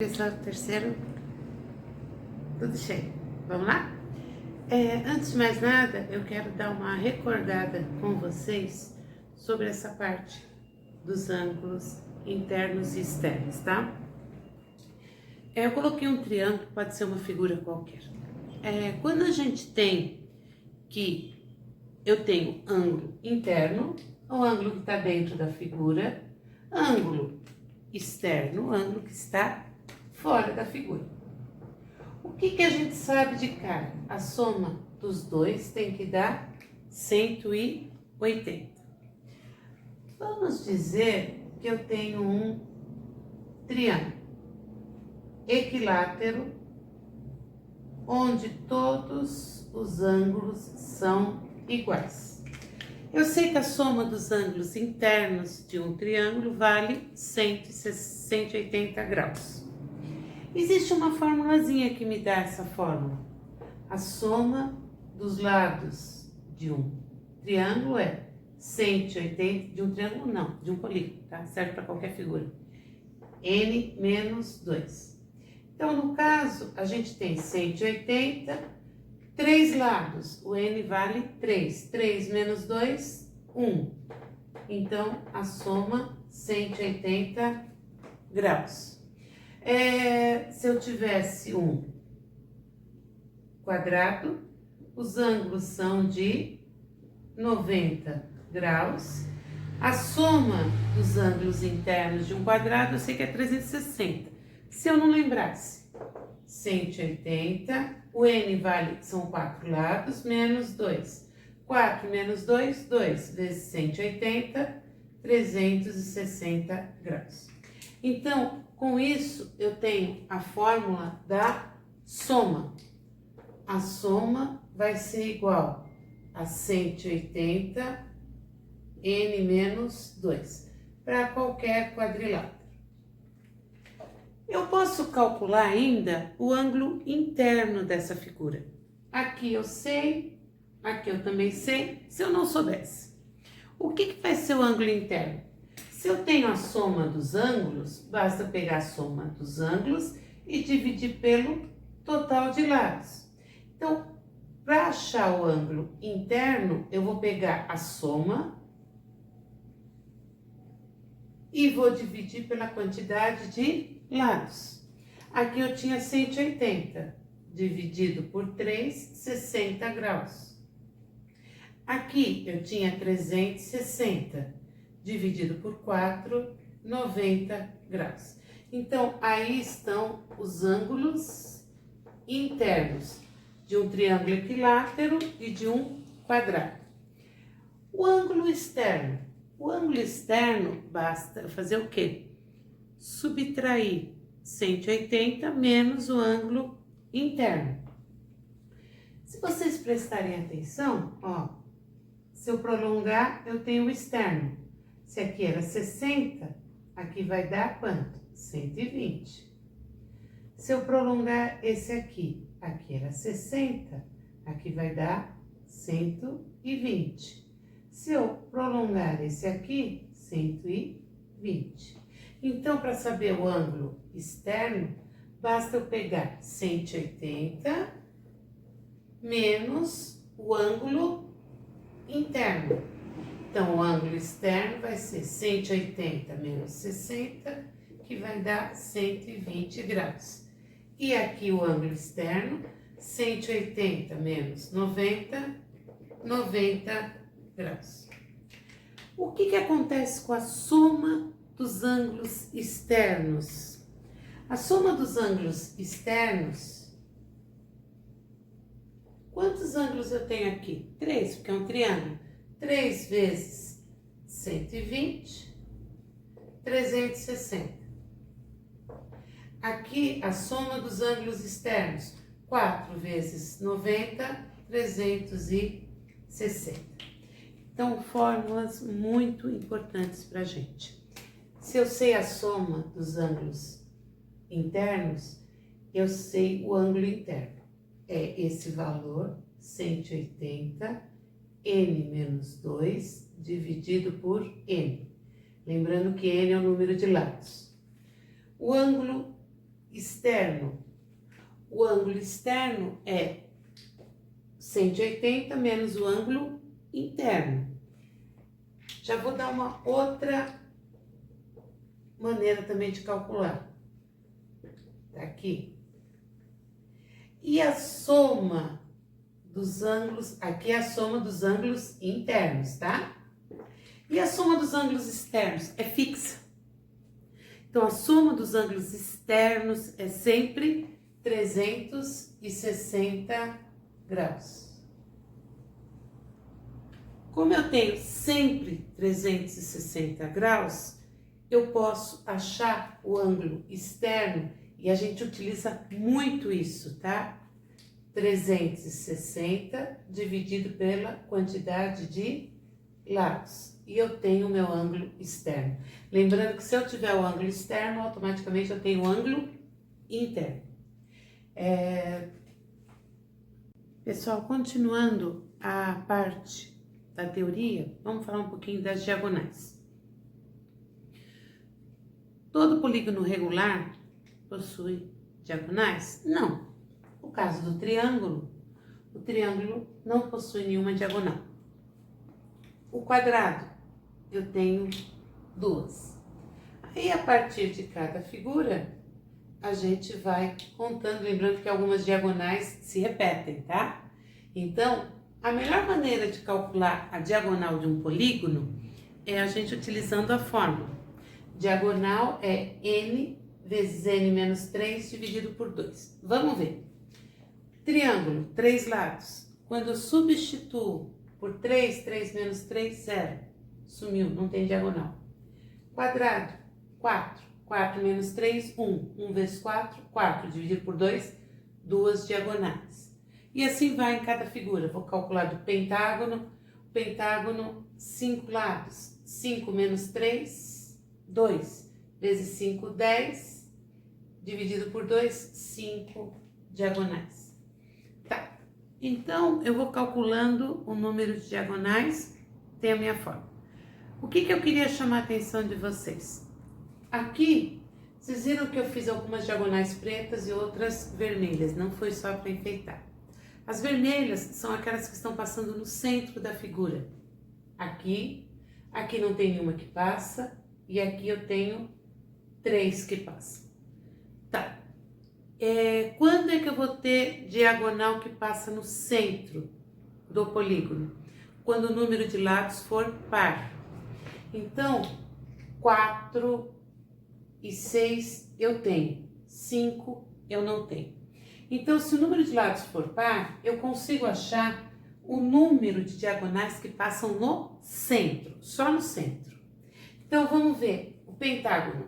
Pessoal, terceiro, tudo cheio. Vamos lá? Antes de mais nada, eu quero dar uma recordada com vocês sobre essa parte dos ângulos internos e externos, tá? Eu coloquei um triângulo, pode ser uma figura qualquer. Quando a gente tem que eu tenho ângulo interno, o ângulo que está dentro da figura, ângulo externo, o ângulo que está fora da figura. O que a gente sabe de cara? A soma dos dois tem que dar 180. Vamos dizer que eu tenho um triângulo equilátero, onde todos os ângulos são iguais. Eu sei que a soma dos ângulos internos de um triângulo vale 180 graus. Existe uma formulazinha que me dá essa fórmula. A soma dos lados de um triângulo é 180, de um triângulo não, de um polígono, tá? Serve para qualquer figura. N menos 2. Então, no caso, a gente tem 180, 3 lados, o N vale 3. 3 menos 2, 1. Então, a soma 180 graus. Se eu tivesse um quadrado, os ângulos são de 90 graus. A soma dos ângulos internos de um quadrado, eu sei que é 360. Se eu não lembrasse, 180, o N vale, são 4 lados, menos 2. 4 menos 2, 2, vezes 180, 360 graus. Então, com isso, eu tenho a fórmula da soma. A soma vai ser igual a 180 N menos 2, para qualquer quadrilátero. Eu posso calcular ainda o ângulo interno dessa figura. Aqui eu sei, aqui eu também sei, se eu não soubesse. O que vai ser o ângulo interno? Se eu tenho a soma dos ângulos, basta pegar a soma dos ângulos e dividir pelo total de lados. Então, para achar o ângulo interno, eu vou pegar a soma e vou dividir pela quantidade de lados. Aqui eu tinha 180, dividido por 3, 60 graus. Aqui eu tinha 360, dividido por 4, 90 graus. Então, aí estão os ângulos internos de um triângulo equilátero e de um quadrado. O ângulo externo. O ângulo externo, basta fazer o quê? Subtrair 180 menos o ângulo interno. Se vocês prestarem atenção, ó, se eu prolongar, eu tenho o externo. Se aqui era 60, aqui vai dar quanto? 120. Se eu prolongar esse aqui, aqui era 60, aqui vai dar 120. Se eu prolongar esse aqui, 120. Então, para saber o ângulo externo, basta eu pegar 180 menos o ângulo interno. Então, o ângulo externo vai ser 180 menos 60, que vai dar 120 graus. E aqui o ângulo externo, 180 menos 90, 90 graus. O que acontece com a soma dos ângulos externos? A soma dos ângulos externos, quantos ângulos eu tenho aqui? 3, porque é um triângulo. 3 vezes 120, 360. Aqui a soma dos ângulos externos, 4 vezes 90, 360. Então, fórmulas muito importantes para a gente. Se eu sei a soma dos ângulos internos, eu sei o ângulo interno. É esse valor, 180, N menos 2, dividido por N. Lembrando que N é o número de lados. O ângulo externo. O ângulo externo é 180 menos o ângulo interno. Já vou dar uma outra maneira também de calcular. Tá aqui. E a soma dos ângulos, aqui é a soma dos ângulos internos, tá? E a soma dos ângulos externos é fixa. Então, a soma dos ângulos externos é sempre 360 graus. Como eu tenho sempre 360 graus, eu posso achar o ângulo externo e a gente utiliza muito isso, tá? 360 dividido pela quantidade de lados. E eu tenho o meu ângulo externo. Lembrando que se eu tiver o ângulo externo, automaticamente eu tenho o ângulo interno. Pessoal, continuando a parte da teoria, vamos falar um pouquinho das diagonais. Todo polígono regular possui diagonais? Não. No caso do triângulo, o triângulo não possui nenhuma diagonal. O quadrado, eu tenho duas. Aí, a partir de cada figura, a gente vai contando, lembrando que algumas diagonais se repetem, tá? Então, a melhor maneira de calcular a diagonal de um polígono é a gente utilizando a fórmula. Diagonal é n vezes n menos 3 dividido por 2. Vamos ver. Triângulo, 3 lados. Quando eu substituo por 3, 3 menos 3, 0. Sumiu, não tem diagonal. Quadrado, 4. 4 menos 3, 1. 1 vezes 4, 4. Dividido por 2, 2 diagonais. E assim vai em cada figura. Vou calcular do pentágono. Pentágono, 5 lados. 5 menos 3, 2. Vezes 5, 10. Dividido por 2, 5 diagonais. Tá. Então, eu vou calculando o número de diagonais. Tem a minha fórmula. O que eu queria chamar a atenção de vocês? Aqui, vocês viram que eu fiz algumas diagonais pretas e outras vermelhas. Não foi só para enfeitar. As vermelhas são aquelas que estão passando no centro da figura. Aqui não tem nenhuma que passa e aqui eu tenho 3 que passam. Tá. Quando é que eu vou ter diagonal que passa no centro do polígono? Quando o número de lados for par. Então, 4 e 6 eu tenho, 5 eu não tenho. Então, se o número de lados for par, eu consigo achar o número de diagonais que passam no centro, só no centro. Então, vamos ver o pentágono.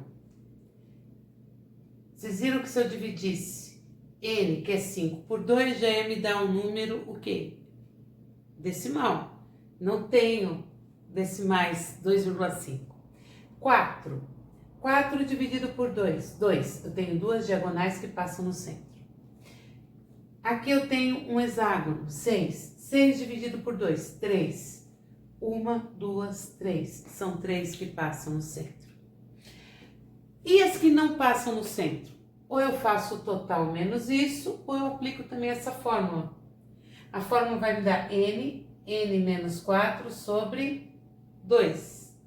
Vocês viram que se eu dividisse n, que é 5, por 2, já ia me dar um número, o quê? Decimal. Não tenho decimais 2,5. 4. 4 dividido por 2, 2. Eu tenho 2 diagonais que passam no centro. Aqui eu tenho um hexágono, 6. 6 dividido por 2, 3. 1, 2, 3. São 3 que passam no centro. E as que não passam no centro? Ou eu faço o total menos isso, ou eu aplico também essa fórmula. A fórmula vai me dar n menos 4 sobre 2,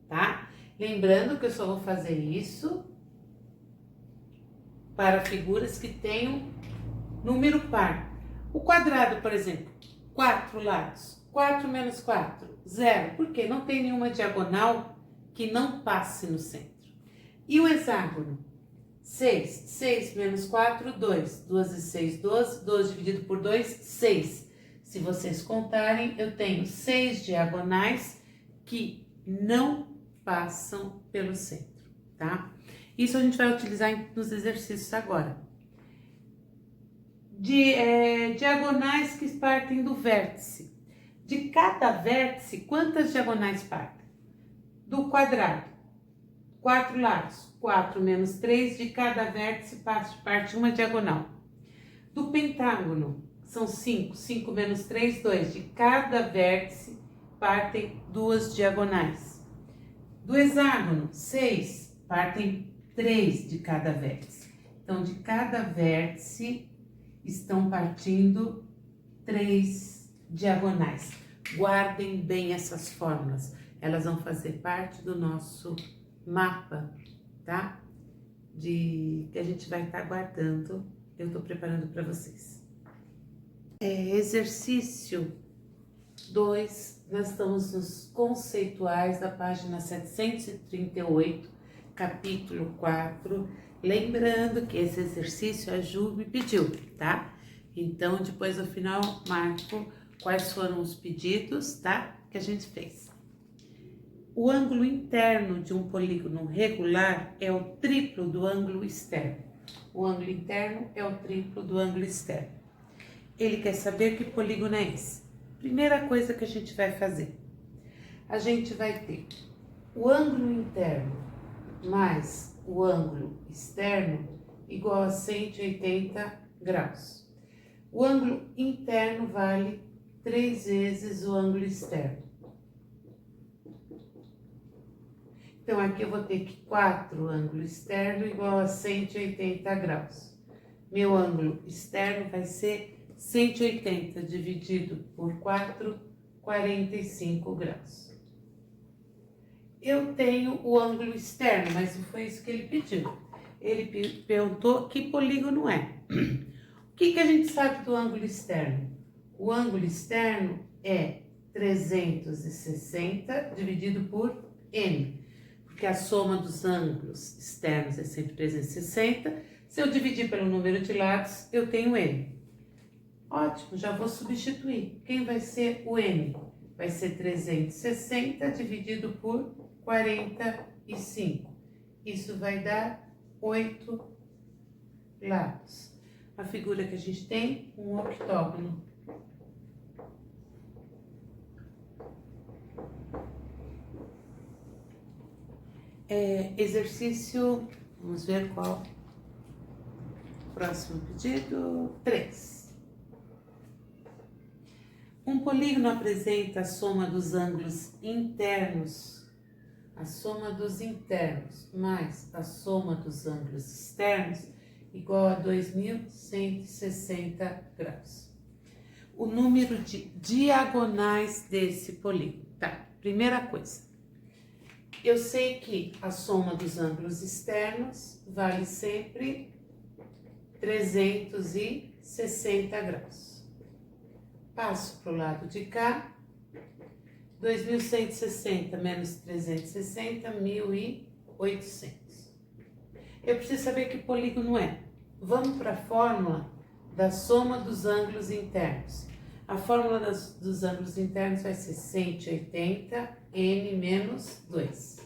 tá? Lembrando que eu só vou fazer isso para figuras que tenham número par. O quadrado, por exemplo, 4 lados. 4 menos 4, 0. Por quê? Não tem nenhuma diagonal que não passe no centro. E o hexágono? 6. 6 menos 4, 2. 2 e 6, 12. 12 dividido por 2, 6. Se vocês contarem, eu tenho 6 diagonais que não passam pelo centro, tá? Isso a gente vai utilizar nos exercícios agora. Diagonais que partem do vértice. De cada vértice, quantas diagonais partem? Do quadrado, 4 lados. 4 menos 3, de cada vértice parte uma diagonal. Do pentágono, são 5. 5 menos 3, 2. De cada vértice partem 2 diagonais. Do hexágono, 6, partem 3 de cada vértice. Então, de cada vértice estão partindo 3 diagonais. Guardem bem essas fórmulas, elas vão fazer parte do nosso mapa, tá? Que a gente vai estar guardando, eu tô preparando para vocês. Exercício 2, nós estamos nos conceituais da página 738, capítulo 4. Lembrando que esse exercício a Ju me pediu, tá? Então, depois no final, marco quais foram os pedidos, tá? Que a gente fez. O ângulo interno de um polígono regular é o triplo do ângulo externo. O ângulo interno é o triplo do ângulo externo. Ele quer saber que polígono é esse. Primeira coisa que a gente vai fazer. A gente vai ter o ângulo interno mais o ângulo externo igual a 180 graus. O ângulo interno vale 3 vezes o ângulo externo. Então, aqui eu vou ter que 4 ângulo externo igual a 180 graus. Meu ângulo externo vai ser 180 dividido por 4, 45 graus. Eu tenho o ângulo externo, mas não foi isso que ele pediu. Ele perguntou que polígono é. O que a gente sabe do ângulo externo? O ângulo externo é 360 dividido por n, porque a soma dos ângulos externos é sempre 360. Se eu dividir pelo número de lados, eu tenho n. Ótimo, já vou substituir. Quem vai ser o n? Vai ser 360 dividido por 45. Isso vai dar 8 lados. A figura que a gente tem, um octógono. Exercício, vamos ver qual. Próximo pedido, 3. Um polígono apresenta a soma dos ângulos internos, mais a soma dos ângulos externos, igual a 2.160 graus. O número de diagonais desse polígono. Tá, primeira coisa. Eu sei que a soma dos ângulos externos vale sempre 360 graus. Passo para o lado de cá, 2.160 menos 360, 1.800. Eu preciso saber que polígono é. Vamos para a fórmula da soma dos ângulos internos. A fórmula dos ângulos internos vai ser 180 n menos 2.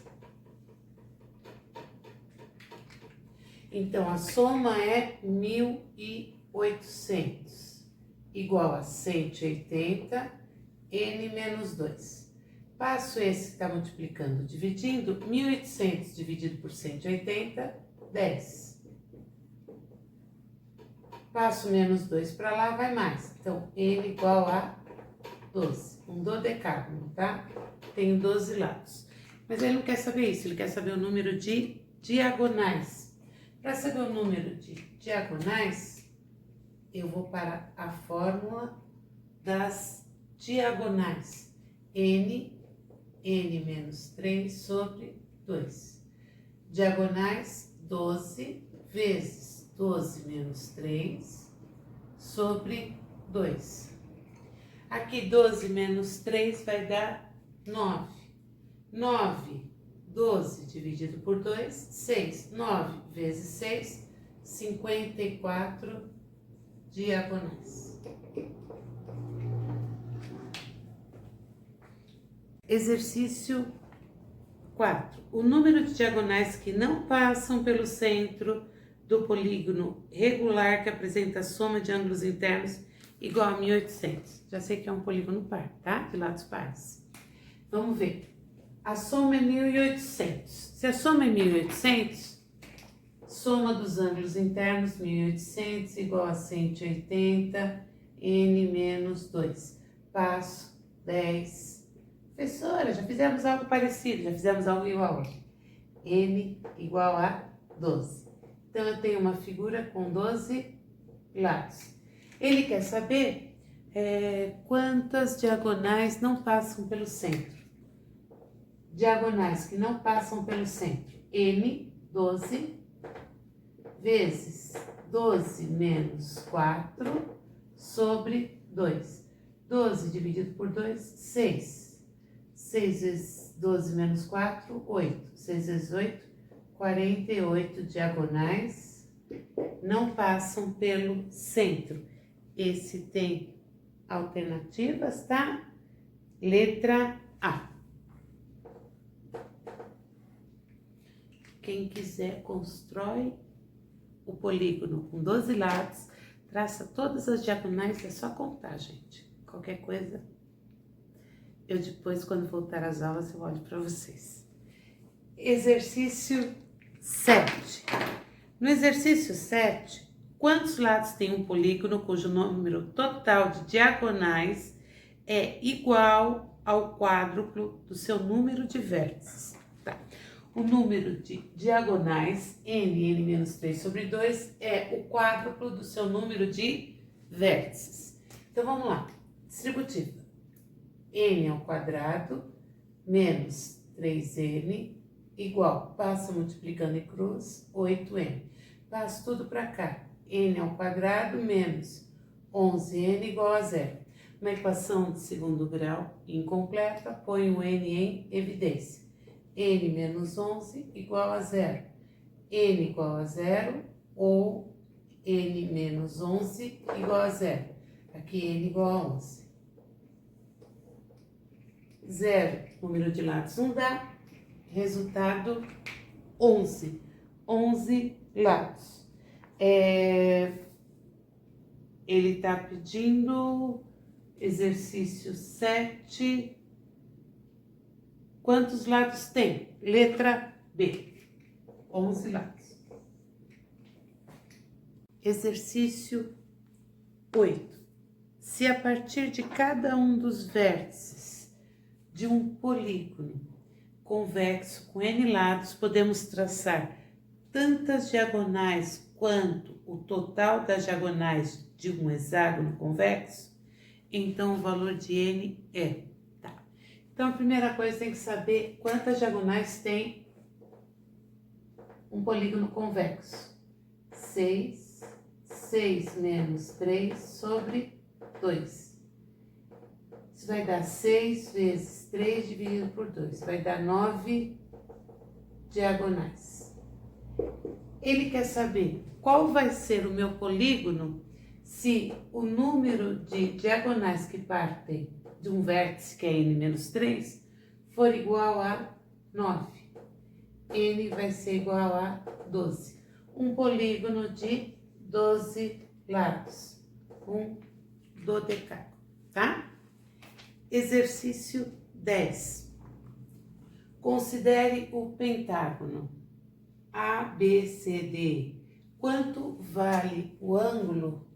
Então, a soma é 1.800, igual a 180 n menos 2. Passo esse que está multiplicando, dividindo, 1.800 dividido por 180, 10. Passo menos 2 para lá, vai mais. Então, n igual a 12. Um dodecágono, tá? Tenho 12 lados. Mas ele não quer saber isso, ele quer saber o número de diagonais. Para saber o número de diagonais, eu vou para a fórmula das diagonais. N menos 3 sobre 2. Diagonais, 12 vezes 12 menos 3 sobre 2. Aqui 12 menos 3 vai dar 9. 12 dividido por 2, 6. 9 vezes 6, 54 diagonais. Exercício 4. O número de diagonais que não passam pelo centro do polígono regular que apresenta a soma de ângulos internos igual a 1.800. Já sei que é um polígono par, tá? De lados pares. Vamos ver. A soma é 1.800. Se a soma é 1.800, soma dos ângulos internos, 1.800 igual a 180, n menos 2. Passo 10. Professora, já fizemos algo parecido, já fizemos algo igual. N igual a 12. Então, eu tenho uma figura com 12 lados. Ele quer saber quantas diagonais não passam pelo centro. Diagonais que não passam pelo centro. N, 12, vezes 12 menos 4 sobre 2. 12 dividido por 2, 6. 6 vezes 12 menos 4, 8. 6 vezes 8, 48 diagonais não passam pelo centro. Esse tem alternativas, tá? Letra A. Quem quiser, constrói o polígono com 12 lados, traça todas as diagonais, é só contar, gente. Qualquer coisa, eu depois, quando voltar às aulas, eu olho para vocês. Exercício 7. No exercício 7, quantos lados tem um polígono cujo número total de diagonais é igual ao quádruplo do seu número de vértices? Tá. O número de diagonais, n menos 3 sobre 2, é o quádruplo do seu número de vértices. Então, vamos lá. Distributiva. N ao quadrado menos 3n igual, passa multiplicando em cruz, 8n. Passo tudo para cá. N ao quadrado menos 11n igual a zero. Uma equação de segundo grau incompleta, põe o n em evidência. N menos 11 igual a zero. N igual a zero ou N menos 11 igual a zero. Aqui N igual a 11. Zero, número de lados não dá. Resultado, 11. 11 lados. Ele está pedindo exercício 7. Quantos lados tem? Letra B. 11 lados. Exercício 8. Se a partir de cada um dos vértices de um polígono convexo com n lados, podemos traçar tantas diagonais quanto o total das diagonais de um hexágono convexo, então o valor de n é. Tá. Então, a primeira coisa, tem que saber quantas diagonais tem um polígono convexo. 6, 6 menos 3 sobre 2. Isso vai dar 6 vezes 3 dividido por 2. Vai dar 9 diagonais. Ele quer saber qual vai ser o meu polígono se o número de diagonais que partem de um vértice, que é n menos 3, for igual a 9. N vai ser igual a 12. Um polígono de 12 lados. Um dodecágono, tá? Exercício 10. Considere o pentágono ABCD. Quanto vale o ângulo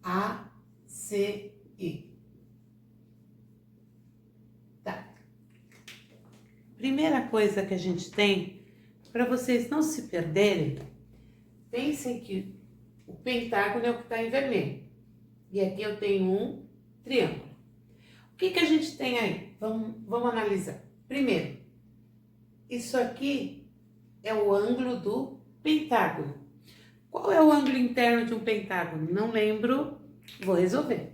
ACI? Tá. Primeira coisa que a gente tem, para vocês não se perderem, pensem que o pentágono é o que está em vermelho. E aqui eu tenho um triângulo. O que a gente tem aí? Vamos analisar. Primeiro, isso aqui é o ângulo do pentágono. Qual é o ângulo interno de um pentágono? Não lembro, vou resolver.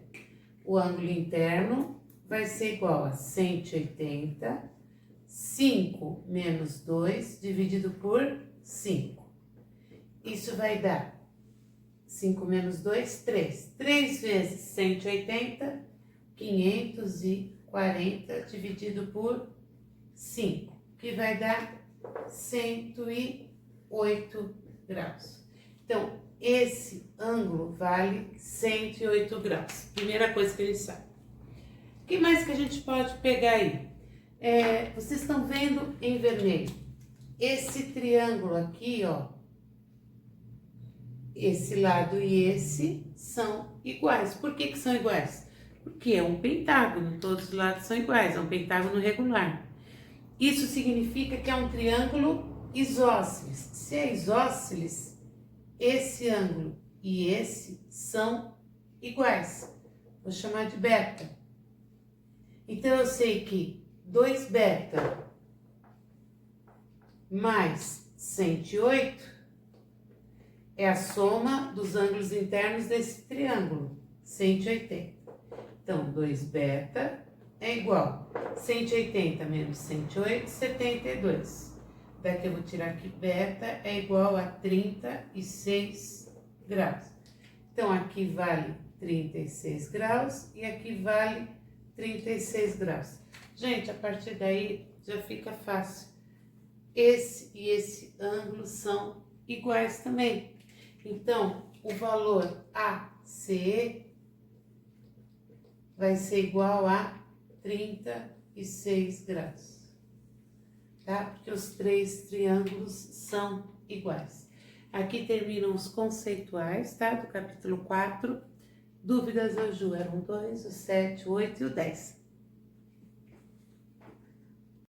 O ângulo interno vai ser igual a 180, 5 menos 2 dividido por 5. Isso vai dar 5 menos 2, 3. 3 vezes 180, 540 dividido por 5, que vai dar 108 graus. Então, esse ângulo vale 108 graus. Primeira coisa que a gente sabe. O que mais que a gente pode pegar aí? Vocês estão vendo em vermelho. Esse triângulo aqui, ó. Esse lado e esse são iguais. Por que são iguais? Porque é um pentágono, todos os lados são iguais, é um pentágono regular. Isso significa que é um triângulo Isósceles. Se é isósceles, esse ângulo e esse são iguais. Vou chamar de beta. Então, eu sei que 2 beta mais 108 é a soma dos ângulos internos desse triângulo, 180. Então, 2 beta é igual a 180 menos 108, 72. Daqui eu vou tirar que beta é igual a 36 graus. Então, aqui vale 36 graus e aqui vale 36 graus. Gente, a partir daí já fica fácil. Esse e esse ângulo são iguais também. Então, o valor ACE vai ser igual a 36 graus. Tá? Porque os 3 triângulos são iguais. Aqui terminam os conceituais, tá? Do capítulo 4. Dúvidas, Ju? Eram 2, o 7, o 8 e o 10.